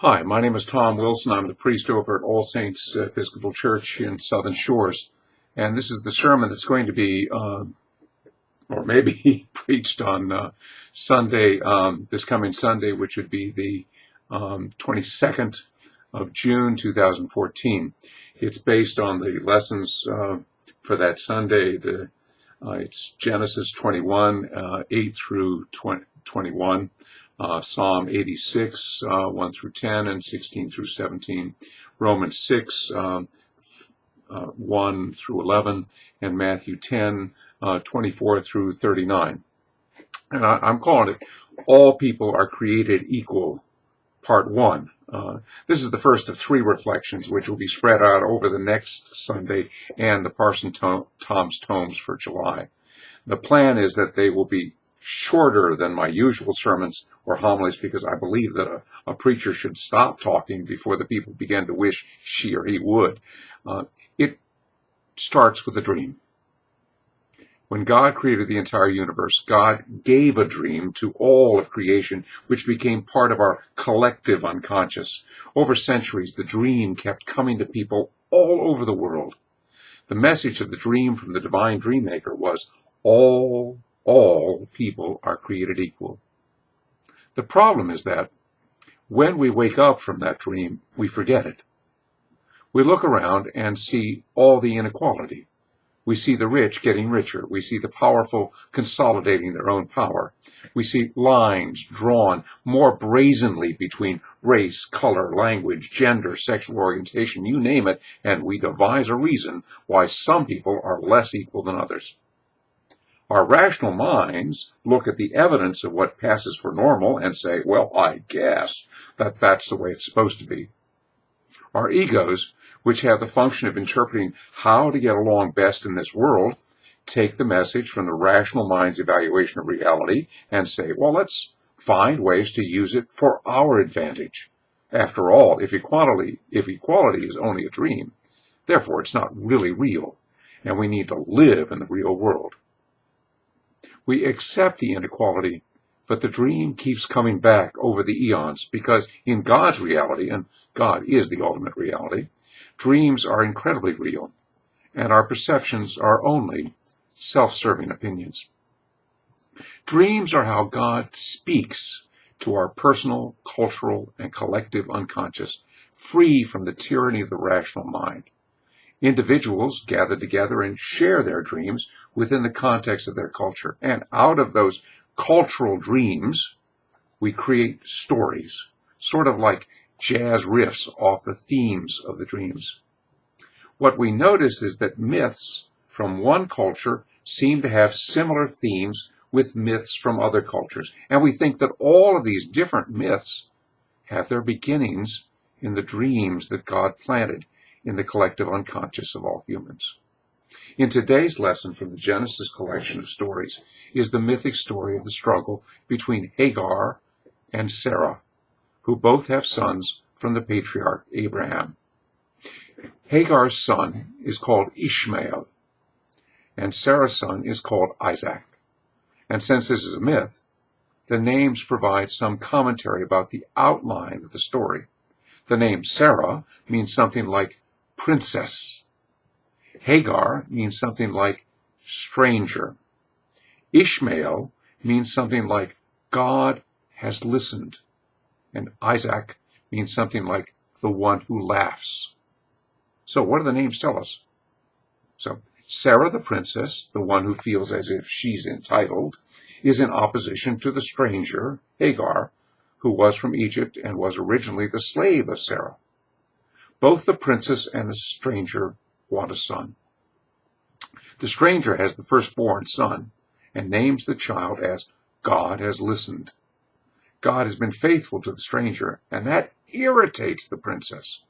Hi, my name is Tom Wilson. I'm the priest over at All Saints Episcopal Church in Southern Shores. And this is the sermon that's going to be, or maybe preached on Sunday, this coming Sunday, which would be the 22nd of June, 2014. It's based on the lessons for that Sunday. It's Genesis 21, 8 through 21. Psalm 86, 1 through 10, and 16 through 17, Romans 6, 1 through 11, and Matthew 10, 24 through 39. And I'm calling it All People Are Created Equal, Part 1. This is the first of 3 reflections, which will be spread out over the next Sunday and the Parson Tom's Tomes for July. The plan is that they will be shorter than my usual sermons or homilies, because I believe that a preacher should stop talking before the people begin to wish she or he would. It starts with a dream. When God created the entire universe, God gave a dream to all of creation, which became part of our collective unconscious. Over centuries, the dream kept coming to people all over the world. The message of the dream from the divine dream maker was, all people are created equal. The problem is that when we wake up from that dream, we forget it. We look around and see all the inequality. We see the rich getting richer. We see the powerful consolidating their own power. We see lines drawn more brazenly between race, color, language, gender, sexual orientation, you name it, and we devise a reason why some people are less equal than others. Our rational minds look at the evidence of what passes for normal and say, well, I guess that's the way it's supposed to be. Our egos, which have the function of interpreting how to get along best in this world, take the message from the rational mind's evaluation of reality and say, well, let's find ways to use it for our advantage. After all, if equality is only a dream, therefore it's not really real, and we need to live in the real world. We accept the inequality, but the dream keeps coming back over the eons, because in God's reality, and God is the ultimate reality, dreams are incredibly real, and our perceptions are only self-serving opinions. Dreams are how God speaks to our personal, cultural, and collective unconscious, free from the tyranny of the rational mind. Individuals gather together and share their dreams within the context of their culture. And out of those cultural dreams, we create stories, sort of like jazz riffs off the themes of the dreams. What we notice is that myths from one culture seem to have similar themes with myths from other cultures. And we think that all of these different myths have their beginnings in the dreams that God planted in the collective unconscious of all humans. In today's lesson from the Genesis collection of stories is the mythic story of the struggle between Hagar and Sarah, who both have sons from the patriarch Abraham. Hagar's son is called Ishmael, and Sarah's son is called Isaac. And since this is a myth, the names provide some commentary about the outline of the story. The name Sarah means something like princess. Hagar means something like stranger. Ishmael means something like God has listened. And Isaac means something like the one who laughs. So what do the names tell us? So Sarah the princess, the one who feels as if she's entitled, is in opposition to the stranger, Hagar, who was from Egypt and was originally the slave of Sarah. Both the princess and the stranger want a son. The stranger has the firstborn son and names the child as God has listened. God has been faithful to the stranger, and that irritates the princess.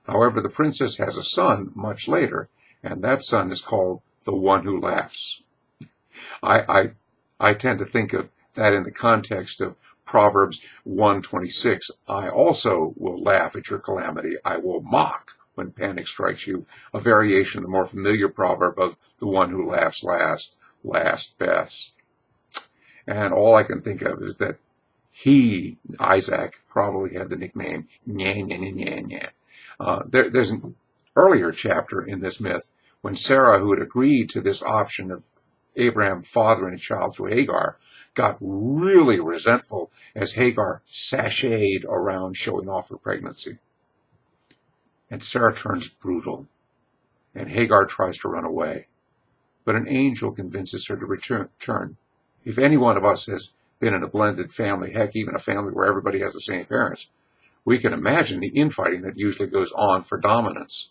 However, the princess has a son much later, and that son is called the one who laughs. I tend to think of that in the context of Proverbs 1:26, I also will laugh at your calamity. I will mock when panic strikes you. A variation of the more familiar proverb of the one who laughs last best. And all I can think of is that Isaac, probably had the nickname Nya, Nya, Nya, Nya, Nya. There's an earlier chapter in this myth when Sarah, who had agreed to this option of Abraham fathering a child through Hagar, got really resentful as Hagar sashayed around showing off her pregnancy. And Sarah turns brutal, and Hagar tries to run away. But an angel convinces her to return. If any one of us has been in a blended family, heck, even a family where everybody has the same parents, we can imagine the infighting that usually goes on for dominance.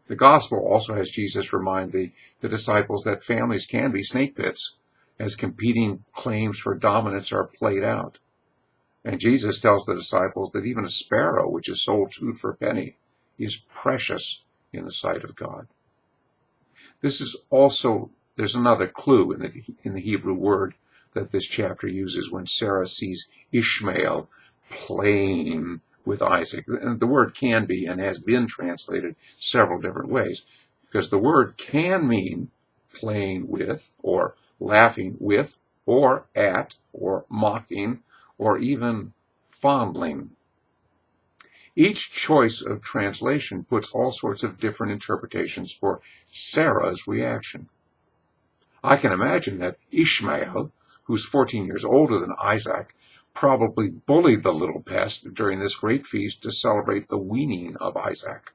The gospel also has Jesus remind the disciples that families can be snake pits as competing claims for dominance are played out. And Jesus tells the disciples that even a sparrow, which is sold 2 for a penny, is precious in the sight of God. This is also, there's another clue in the Hebrew word that this chapter uses when Sarah sees Ishmael playing with Isaac. And the word can be and has been translated several different ways, because the word can mean playing with, or laughing with, or at, or mocking, or even fondling. Each choice of translation puts all sorts of different interpretations for Sarah's reaction. I can imagine that Ishmael, who's 14 years older than Isaac, probably bullied the little pest during this great feast to celebrate the weaning of Isaac.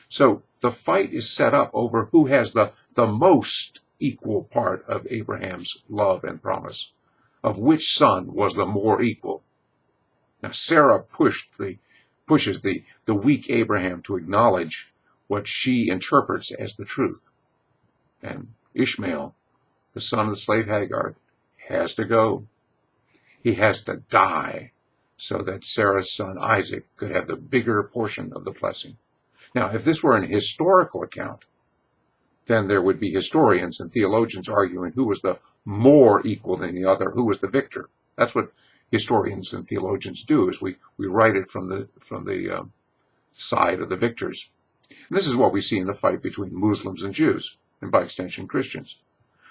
So the fight is set up over who has the most equal part of Abraham's love and promise, of which son was the more equal. Now Sarah pushes the weak Abraham to acknowledge what she interprets as the truth. And Ishmael, the son of the slave Hagar, has to go. He has to die so that Sarah's son Isaac could have the bigger portion of the blessing. Now, if this were an historical account, then there would be historians and theologians arguing who was the more equal than the other, who was the victor. That's what historians and theologians do, is we write it from the side of the victors. And this is what we see in the fight between Muslims and Jews, and by extension Christians.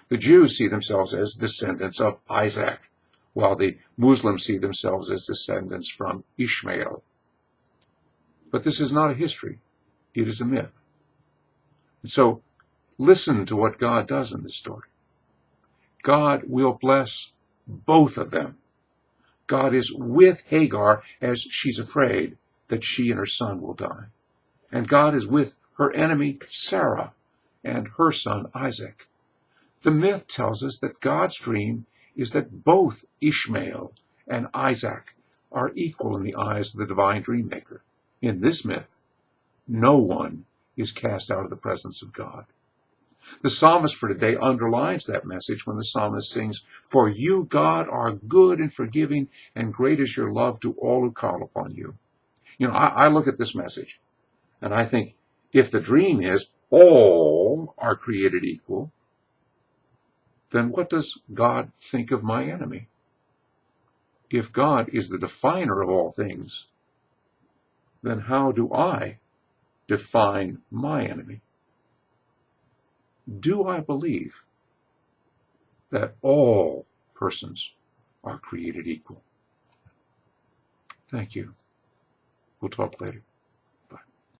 The Jews see themselves as descendants of Isaac, while the Muslims see themselves as descendants from Ishmael. But this is not a history. It is a myth. And so listen to what God does in this story. God will bless both of them. God is with Hagar as she's afraid that she and her son will die. And God is with her enemy Sarah and her son Isaac. The myth tells us that God's dream is that both Ishmael and Isaac are equal in the eyes of the divine dream maker. In this myth, no one is cast out of the presence of God. The psalmist for today underlines that message when the psalmist sings, "For you, God, are good and forgiving, and great is your love to all who call upon you." You know, I look at this message, and I think, if the dream is all are created equal, then what does God think of my enemy? If God is the definer of all things, then how do I define my enemy? Do I believe that all persons are created equal? Thank you. We'll talk later.